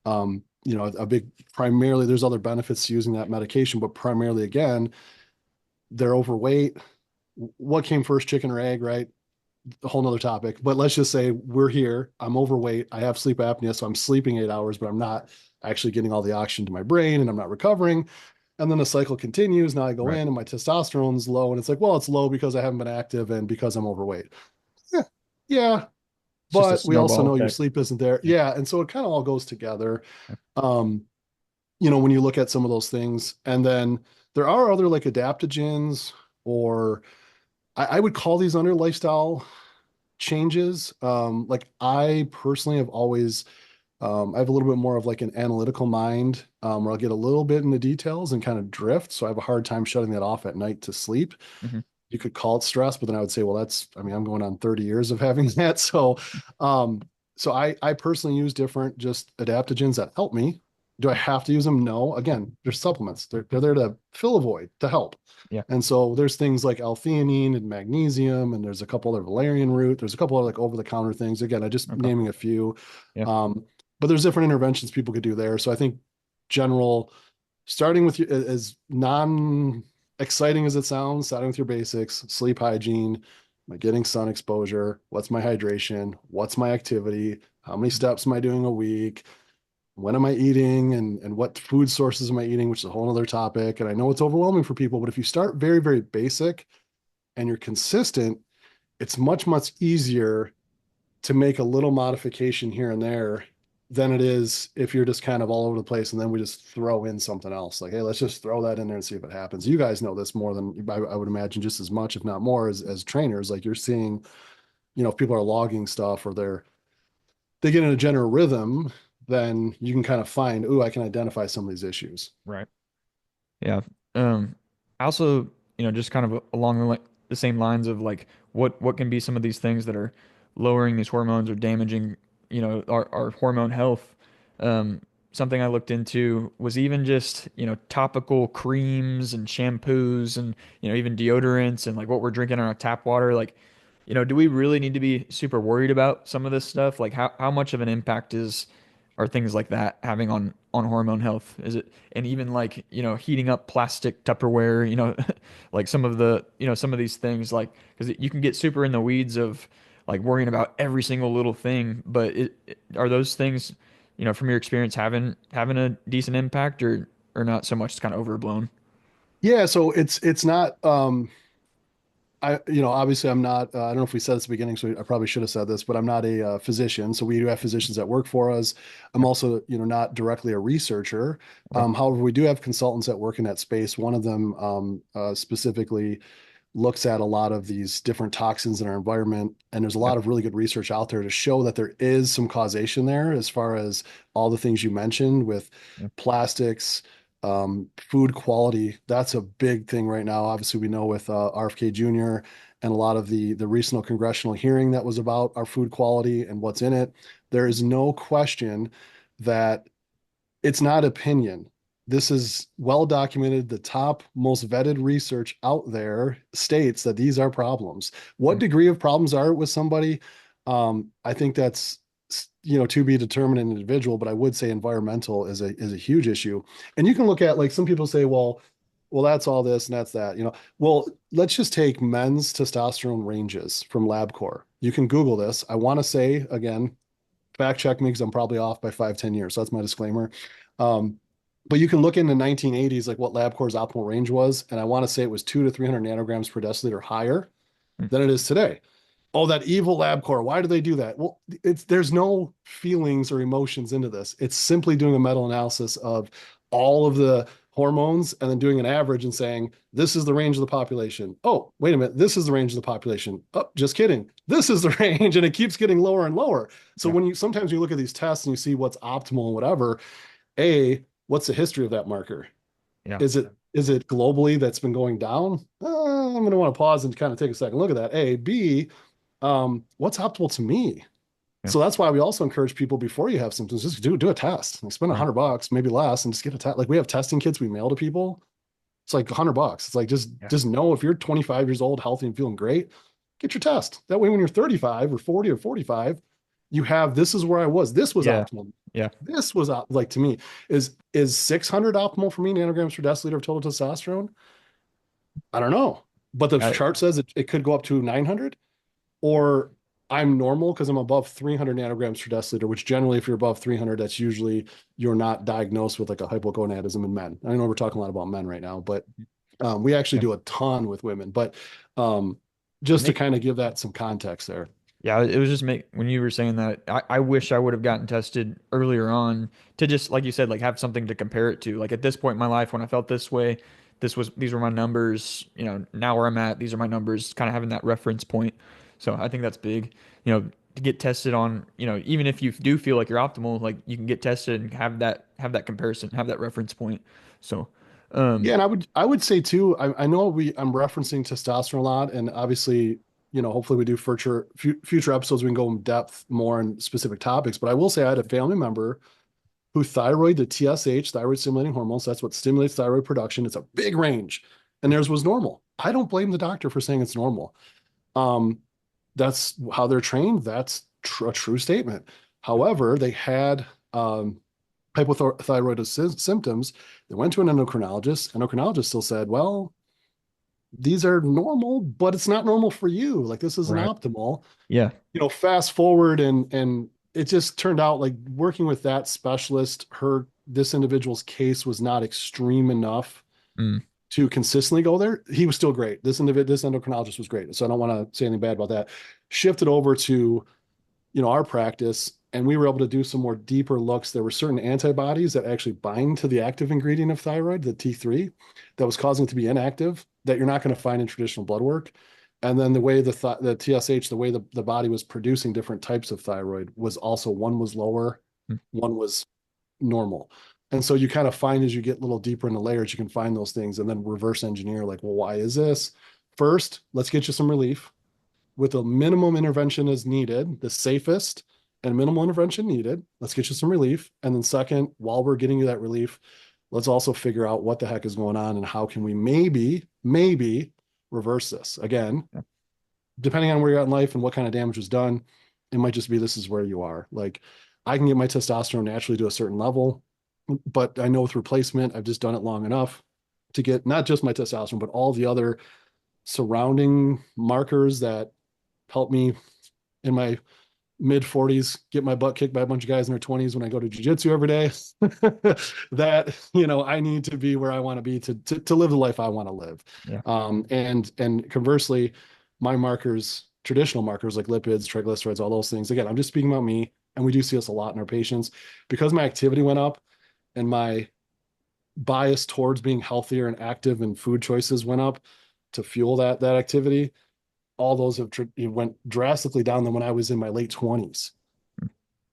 Speaker 2: A big primarily there's other benefits to using that medication, but primarily again, they're overweight. What came first, chicken or egg, right? A whole nother topic. But let's just say we're here. I'm overweight. I have sleep apnea, so I'm sleeping 8 hours, but I'm not actually getting all the oxygen to my brain and I'm not recovering. And then the cycle continues. Now I go
Speaker 1: Right.
Speaker 2: in and my testosterone's low, and it's like, well, it's low because I haven't been active and because I'm overweight. Yeah, yeah.
Speaker 1: It's just a
Speaker 2: But we also
Speaker 1: snowball
Speaker 2: know your
Speaker 1: effect.
Speaker 2: sleep isn't there.
Speaker 1: Yeah.
Speaker 2: Yeah. And so it kind of all goes together. Um, when you look at some of those things, and then there are other like adaptogens, or I would call these under lifestyle changes. Like I personally have always, I have a little bit more of like an analytical mind, where I'll get a little bit in the details and kind of drift. So I have a hard time shutting that off at night to sleep.
Speaker 1: Hmm.
Speaker 2: You could call it stress, but then I would say, well, I mean, I'm going on 30 years of having that. Um, so I personally use different just adaptogens that help me. Do I have to use them? No. Again, they're supplements. They're there to fill a void, to help.
Speaker 1: Yeah.
Speaker 2: And so there's things like L-theanine and magnesium, and there's a couple other valerian root. There's a couple of like over-the-counter things. Again, I just
Speaker 1: Okay.
Speaker 2: naming a few.
Speaker 1: Yeah.
Speaker 2: Um, but there's different interventions people could do there. So I think general, starting with as non exciting as it sounds, starting with your basics, sleep hygiene, am I getting sun exposure? What's my hydration? What's my activity? How many steps am I doing a week? When am I eating, and what food sources am I eating, which is a whole other topic. And I know it's overwhelming for people, but if you start very, very basic and you're consistent, it's much, much easier to make a little modification here and there than it is if you're just kind of all over the place and then we just throw in something else. Like, hey, let's just throw that in there and see if it happens. You guys know this more than I would imagine, just as much, if not more, as trainers. Like you're seeing, if people are logging stuff, or they get in a general rhythm, then you can kind of find, ooh, I can identify some of these issues.
Speaker 1: Right. Yeah. I also, just kind of along the same lines of like what can be some of these things that are lowering these hormones or damaging, our hormone health. Um, Something I looked into was even just, topical creams and shampoos and, even deodorants and like what we're drinking in our tap water. Like, do we really need to be super worried about some of this stuff? Like how much of an impact are things like that having on hormone health? Is it, and even like, heating up plastic Tupperware, like some of these things, like, because you can get super in the weeds of like worrying about every single little thing, but are those things, from your experience having a decent impact, or not so much? It's kind of overblown.
Speaker 2: Yeah, so it's not obviously I'm not, I don't know if we said this at the beginning, so I probably should have said this, but I'm not a physician. So we do have physicians that work for us. I'm
Speaker 1: Yeah.
Speaker 2: also, not directly a researcher.
Speaker 1: Okay.
Speaker 2: However, we do have consultants that work in that space. One of them specifically looks at a lot of these different toxins in our environment. And there's a
Speaker 1: Yeah.
Speaker 2: lot of really good research out there to show that there is some causation there, as far as all the things you mentioned with
Speaker 1: Yeah.
Speaker 2: plastics, food quality. That's a big thing right now. Obviously, we know with RFK Jr. and a lot of the recent congressional hearing that was about our food quality and what's in it. There is no question that it's not opinion. This is well documented. The top, most vetted research out there states that these are problems. What
Speaker 1: Mm.
Speaker 2: degree of problems are with somebody? I think that's to be determined in an individual, but I would say environmental is a huge issue. And you can look at, like, some people say, well, that's all this and that's that. Well, let's just take men's testosterone ranges from LabCorp. You can Google this. I want to say, again, fact check me because I'm probably off by 5, 10 years. So that's my disclaimer. Um, but you can look in the 1980s, like what LabCorp's optimal range was, and I want to say it was 200 to 300 nanograms per deciliter higher
Speaker 1: Mm.
Speaker 2: than it is today. Oh, that evil LabCorp. Why do they do that? Well, there's no feelings or emotions into this. It's simply doing a meta-analysis of all of the hormones and then doing an average and saying, this is the range of the population. Oh, wait a minute. This is the range of the population. Oh, just kidding. This is the range. And it keeps getting lower and lower. So
Speaker 1: Yeah.
Speaker 2: when you sometimes you look at these tests and you see what's optimal and whatever, what's the history of that marker?
Speaker 1: Yeah.
Speaker 2: Is it globally that's been going down? I'm going to want to pause and kind of take a second look at that. B, what's optimal to me?
Speaker 1: Yeah.
Speaker 2: So that's why we also encourage people before you have symptoms, just do a test. Like spend
Speaker 1: Yeah.
Speaker 2: $100, maybe less, and just get a test. Like we have testing kits we mail to people. It's like $100. It's like
Speaker 1: Yeah.
Speaker 2: just know if you're 25 years old, healthy and feeling great, get your test. That way, when you're 35 or 40 or 45, you have this is where I was. This was
Speaker 1: Yeah.
Speaker 2: optimal.
Speaker 1: Yeah.
Speaker 2: This was like to me is 600 optimal for me nanograms per deciliter of total testosterone? I don't know, but the
Speaker 1: I,
Speaker 2: chart says it could go up to 900, or I'm normal because I'm above 300 nanograms per deciliter, which generally, if you're above 300, that's usually you're not diagnosed with like a hypogonadism in men. I know we're talking a lot about men right now, but we actually
Speaker 1: yeah.
Speaker 2: do a ton with women. But just to
Speaker 1: Make
Speaker 2: kind of give that some context there.
Speaker 1: Yeah, it was just make when you were saying that, I wish I would have gotten tested earlier on to just like you said, like have something to compare it to. Like at this point in my life when I felt this way, these were my numbers, now where I'm at, these are my numbers, kind of having that reference point. So I think that's big. To get tested on, even if you do feel like you're optimal, like you can get tested and have that comparison, have that reference point. So um
Speaker 2: Yeah, and I would say too, I know I'm referencing testosterone a lot, and obviously, hopefully we do future episodes we can go in depth more on specific topics. But I will say I had a family member who thyroid, the TSH, thyroid stimulating hormones, that's what stimulates thyroid production. It's a big range, and theirs was normal. I don't blame the doctor for saying it's normal. Um, that's how they're trained. That's a true statement. However, they had hypothyroid symptoms. They went to an endocrinologist. Endocrinologist still said, well, these are normal, but it's not normal for you. Like this isn't
Speaker 1: right.
Speaker 2: optimal.
Speaker 1: Yeah.
Speaker 2: Fast forward and it just turned out like working with that specialist, this individual's case was not extreme enough
Speaker 1: Mm,
Speaker 2: to consistently go there. He was still great. This endocrinologist was great. So I don't want to say anything bad about that. Shifted over to our practice, and we were able to do some more deeper looks. There were certain antibodies that actually bind to the active ingredient of thyroid, the T3, that was causing it to be inactive, that you're not going to find in traditional blood work. And then the way the TSH, the way the body was producing different types of thyroid was also, one was lower,
Speaker 1: mm,
Speaker 2: one was normal. And so you kind of find, as you get a little deeper in the layers, you can find those things and then reverse engineer, like, well, why is this? First, let's get you some relief with a minimum intervention as needed, the safest and minimal intervention needed. Let's get you some relief. And then second, while we're getting you that relief, let's also figure out what the heck is going on and how can we maybe reverse this. Again,
Speaker 1: yeah.
Speaker 2: depending on where you're at in life and what kind of damage was done, it might just be this is where you are. Like I can get my testosterone naturally to a certain level, but I know with replacement, I've just done it long enough to get not just my testosterone, but all the other surrounding markers that help me in my mid 40s get my butt kicked by a bunch of guys in their 20s when I go to jiu-jitsu every day. That I need to be where I want to be to live the life I want to live.
Speaker 1: Yeah.
Speaker 2: And conversely, my markers, traditional markers like lipids, triglycerides, all those things, again, I'm just speaking about me, and we do see this a lot in our patients because my activity went up and my bias towards being healthier and active and food choices went up to fuel that activity. All those went drastically down than when I was in my late 20s.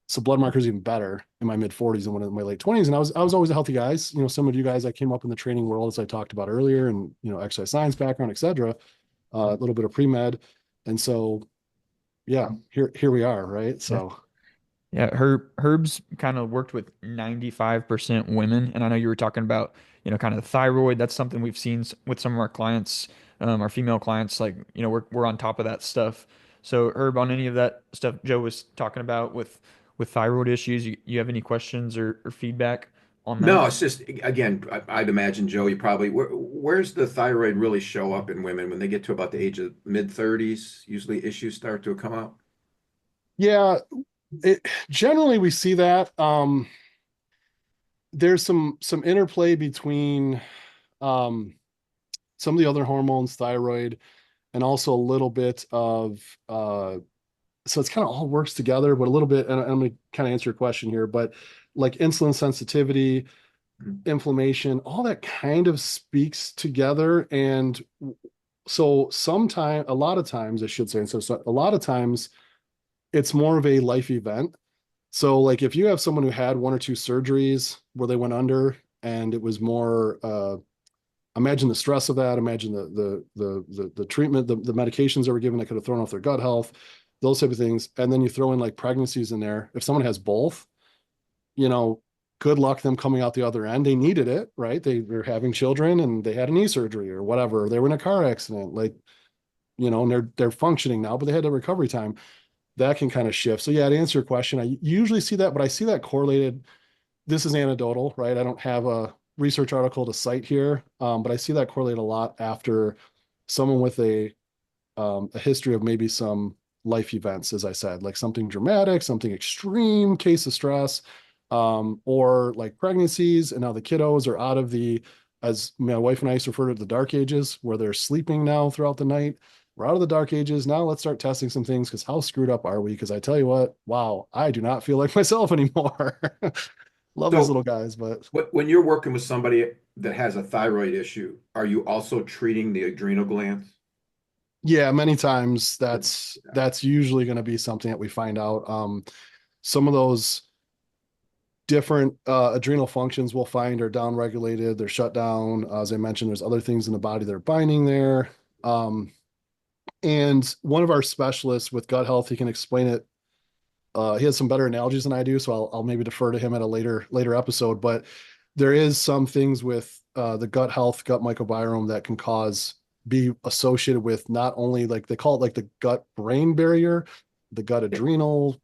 Speaker 2: So blood markers even better in my mid 40s than when in my late 20s. And I was always a healthy guy. Some of you guys that came up in the training world, as I talked about earlier, and exercise science background, etc. A little bit of pre-med. And so yeah, here we are, right?
Speaker 1: Yeah.
Speaker 2: So
Speaker 1: Yeah, Herb's kind of worked with 95% women, and I know you were talking about, kind of thyroid. That's something we've seen with some of our clients, our female clients. Like, we're on top of that stuff. So, Herb, on any of that stuff Joe was talking about with thyroid issues, you have any questions or feedback on
Speaker 3: No,
Speaker 1: that?
Speaker 3: it's just again, I'd imagine Joe, you probably where's the thyroid really show up in women when they get to about the age of mid 30s? Usually issues start to come out.
Speaker 2: yeah, generally we see that. There's some interplay between um, some of the other hormones, thyroid, and also a little bit of so it's kind of all works together, but a little bit, and I'm going to kind of answer your question here, but like insulin sensitivity, inflammation, all that kind of speaks together. And so sometimes, a lot of times, I should say, so a lot of times it's more of a life event. So like if you have someone who had one or two surgeries where they went under and it was more imagine the stress of that, imagine the treatment, the medications that were given that could have thrown off their gut health, those type of things. And then you throw in like pregnancies in there. If someone has both, you know, good luck them coming out the other end. They needed it, right? They were having children and they had a knee surgery or whatever. They were in a car accident, like, and they're functioning now, but they had a recovery time. That can kind of shift. So yeah, to answer your question, I usually see that, but I see that correlated. This is anecdotal, right? I don't have a research article to cite here, but I see that correlate a lot after someone with a history of maybe some life events, as I said, like something dramatic, something extreme case of stress, or like pregnancies, and now the kiddos are out of as my wife and I used to refer to the dark ages, where they're sleeping now throughout the night. We're out of the dark ages. Now let's start testing some things because how screwed up are we? Because I tell you what, wow, I do not feel like myself anymore. Love these
Speaker 3: So
Speaker 2: little guys, but
Speaker 3: when you're working with somebody that has a thyroid issue, are you also treating the adrenal glands?
Speaker 2: yeah, many times that's usually going to be something that we find out. Some of those different adrenal functions we'll find are downregulated, they're shut down. As I mentioned, there's other things in the body that are binding there. And one of our specialists with gut health, he can explain it. He has some better analogies than I do, so I'll maybe defer to him at a later episode. But there is some things with the gut health, gut microbiome that can be associated with not only like they call it like the gut brain barrier, the gut
Speaker 3: Yeah.
Speaker 2: adrenal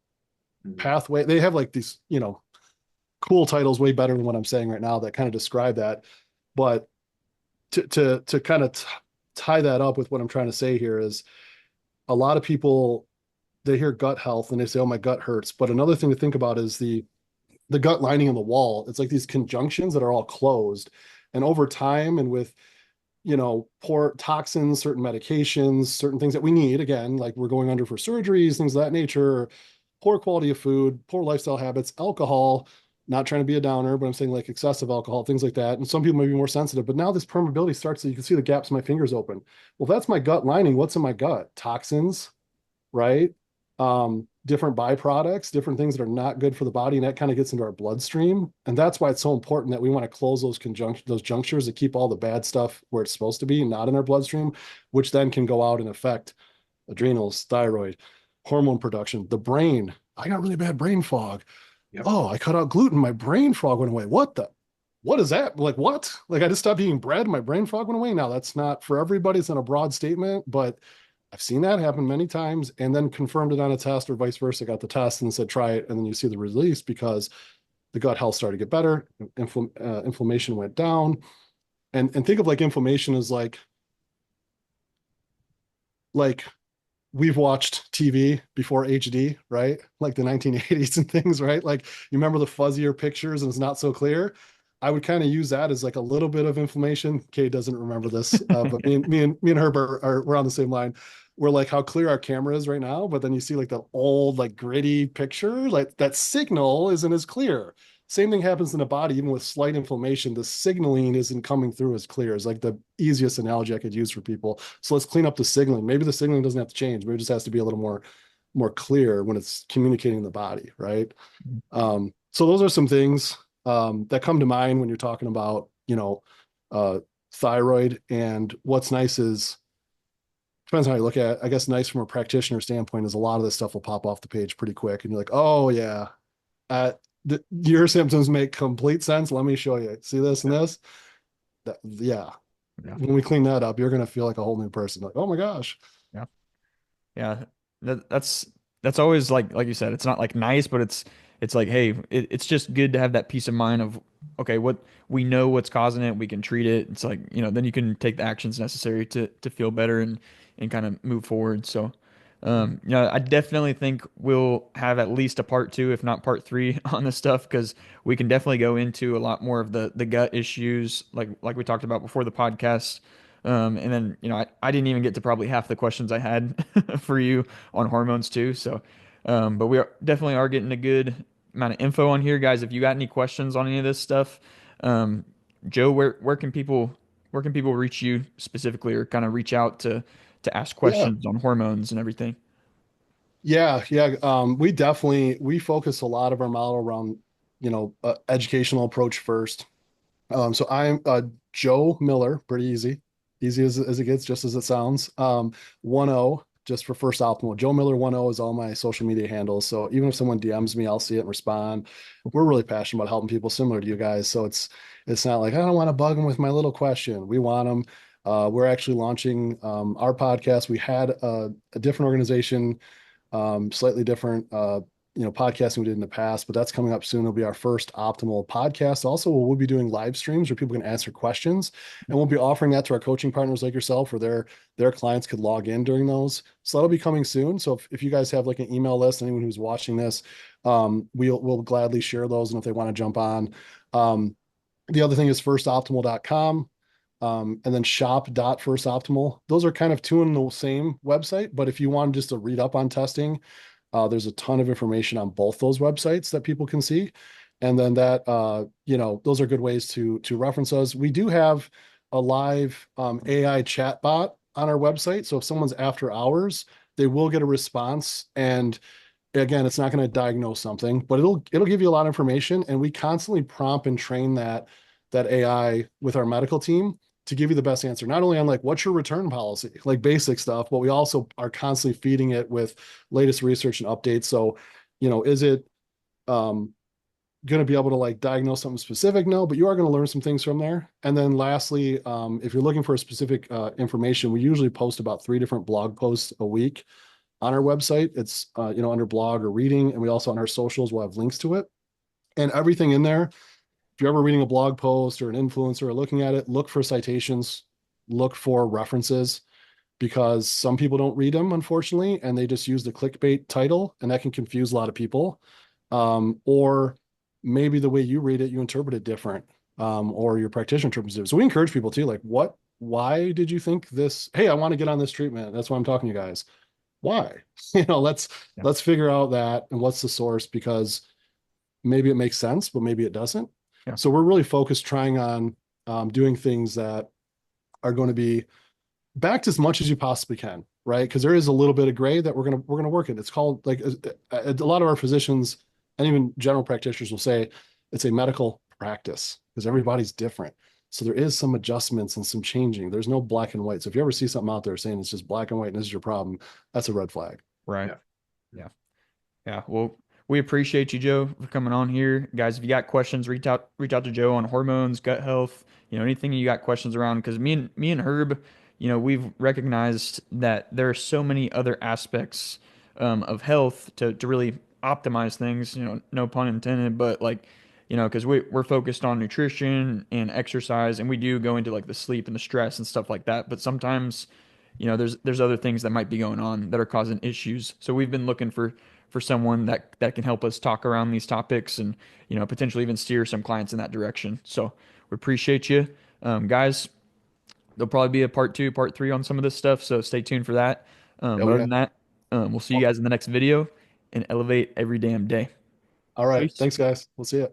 Speaker 3: Mhm.
Speaker 2: pathway. They have like these, cool titles way better than what I'm saying right now that kind of describe that. But to kind of tie that up with what I'm trying to say here is a lot of people they hear gut health and they say, "Oh, my gut hurts." But another thing to think about is the gut lining on the wall. It's like these conjunctions that are all closed, and over time and with poor toxins, certain medications, certain things that we need, again, like we're going under for surgeries, things of that nature, poor quality of food, poor lifestyle habits, alcohol, not trying to be a downer, but I'm saying like excessive alcohol, things like that. And some people may be more sensitive, but now this permeability starts, so you can see the gaps in my fingers open. Well, that's my gut lining. What's in my gut? Toxins, right? Different byproducts, different things that are not good for the body, and that kind of gets into our bloodstream. And that's why it's so important that we want to close those junctures to keep all the bad stuff where it's supposed to be, not in our bloodstream, which then can go out and affect adrenals, thyroid, hormone production, the brain. I got really bad brain fog.
Speaker 3: Yep.
Speaker 2: Oh, I cut out gluten, my brain fog went away. What is that? Like what? Like I just stopped eating bread, my brain fog went away. Now that's not for everybody. It's not a broad statement, but I've seen that happen many times and then confirmed it on a test or vice versa. Got the test and said, try it. And then you see the release because the gut health started to get better. Inflammation went down. And think of like inflammation as like we've watched TV before HD, right? Like the 1980s and things, right? Like you remember the fuzzier pictures and it's not so clear. I would kind of use that as like a little bit of inflammation. Kay doesn't remember this, but me and Herb we're on the same line. We're like how clear our camera is right now, but then you see like the old like gritty picture, like that signal isn't as clear. Same thing happens in the body, even with slight inflammation. The signaling isn't coming through as clear. Is like the easiest analogy I could use for people. So let's clean up the signaling. Maybe the signaling doesn't have to change. Maybe it just has to be a little more clear when it's communicating in the body, right? So those are some things that come to mind when you're talking about, uh, thyroid. And what's nice is depends on how you look at it. I guess nice from a practitioner standpoint is a lot of this stuff will pop off the page pretty quick, and you're like, oh yeah, uh, your symptoms make complete sense. Let me show you. See this and this. Yeah.
Speaker 1: Yeah.
Speaker 2: When we clean that up, you're gonna feel like a whole new person. Like, oh my gosh.
Speaker 1: Yeah. Yeah, that's always like you said, it's not like nice, but it's like, hey, it's just good to have that peace of mind of okay, what we know what's causing it, we can treat it. It's like, then you can take the actions necessary to feel better and kind of move forward. So, I definitely think we'll have at least a part two, if not part three, on this stuff because we can definitely go into a lot more of the gut issues, like we talked about before the podcast. And then, I didn't even get to probably half the questions I had for you on hormones too. So, but definitely are getting a good amount of info on here, guys. If you got any questions on any of this stuff, um, Joe, where can people reach you specifically, or kind of reach out to ask
Speaker 2: Yeah.
Speaker 1: questions on hormones and everything?
Speaker 2: Yeah. We focus a lot of our model around, educational approach first. So I'm Joe Miller, pretty easy as it gets, just as it sounds. 10 just for first optimal. Joe Miller 10 is all my social media handles. So even if someone DMs me, I'll see it and respond. We're really passionate about helping people similar to you guys. So it's not like I don't want to bug them with my little question. We want them. We're actually launching our podcast. We had a different organization, slightly different podcasting we did in the past, but that's coming up soon. It'll be our first optimal podcast. Also, we'll be doing live streams where people can answer questions, and we'll be offering that to our coaching partners like yourself, where their clients could log in during those. So that'll be coming soon. So if you guys have like an email list, anyone who's watching this, we'll gladly share those, and if they want to jump on. The other thing is firstoptimal.com. And then shop.firstoptimal. Those are kind of two in the same website, but if you want just to read up on testing, there's a ton of information on both those websites that people can see. And then those are good ways to reference those. We do have a live AI chat bot on our website. So if someone's after hours, they will get a response. And again, it's not going to diagnose something, but it'll give you a lot of information. And we constantly prompt and train that AI with our medical team to give you the best answer, not only on like what's your return policy, like basic stuff, but we also are constantly feeding it with latest research and updates. So, is it going to be able to like diagnose something specific? No, but you are going to learn some things from there. And then lastly, if you're looking for a specific information, we usually post about 3 different blog posts a week on our website. It's under blog or reading, and we also on our socials will have links to it, and everything in there. If you're ever reading a blog post or an influencer or looking at it, look for citations, look for references, because some people don't read them, unfortunately, and they just use the clickbait title, and that can confuse a lot of people. Or maybe the way you read it, you interpret it different, or your practitioner interprets it. So we encourage people too, like, why did you think this? Hey, I want to get on this treatment. That's why I'm talking to you guys. Why? Let's
Speaker 1: Yeah.
Speaker 2: let's figure out that and what's the source, because maybe it makes sense, but maybe it doesn't.
Speaker 1: Yeah.
Speaker 2: So we're really focused trying on doing things that are going to be backed as much as you possibly can, right? Because there is a little bit of gray that we're gonna work in. It's called, like, a lot of our physicians and even general practitioners will say it's a medical practice, because everybody's different. So there is some adjustments and some changing. There's no black and white. So if you ever see something out there saying it's just black and white and this is your problem, that's a red flag.
Speaker 1: Right.
Speaker 3: Yeah.
Speaker 1: Yeah. Yeah. Well, we appreciate you, Joe, for coming on here. Guys, if you got questions, reach out to Joe on hormones, gut health, anything you got questions around. Because me and Herb, we've recognized that there are so many other aspects of health to really optimize things, no pun intended, but like, because we're focused on nutrition and exercise, and we do go into like the sleep and the stress and stuff like that. But sometimes, there's other things that might be going on that are causing issues. So we've been looking for someone that can help us talk around these topics, and potentially even steer some clients in that direction. So we appreciate you, guys. There'll probably be a part 2, part 3 on some of this stuff, so stay tuned for that.
Speaker 2: Oh
Speaker 1: Other
Speaker 2: yeah.
Speaker 1: than that, we'll see you guys in the next video, and elevate every damn day.
Speaker 2: All right.
Speaker 1: Peace.
Speaker 2: Thanks, guys. We'll see you.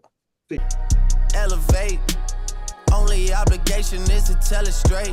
Speaker 4: Elevate. Only obligation is to tell it straight.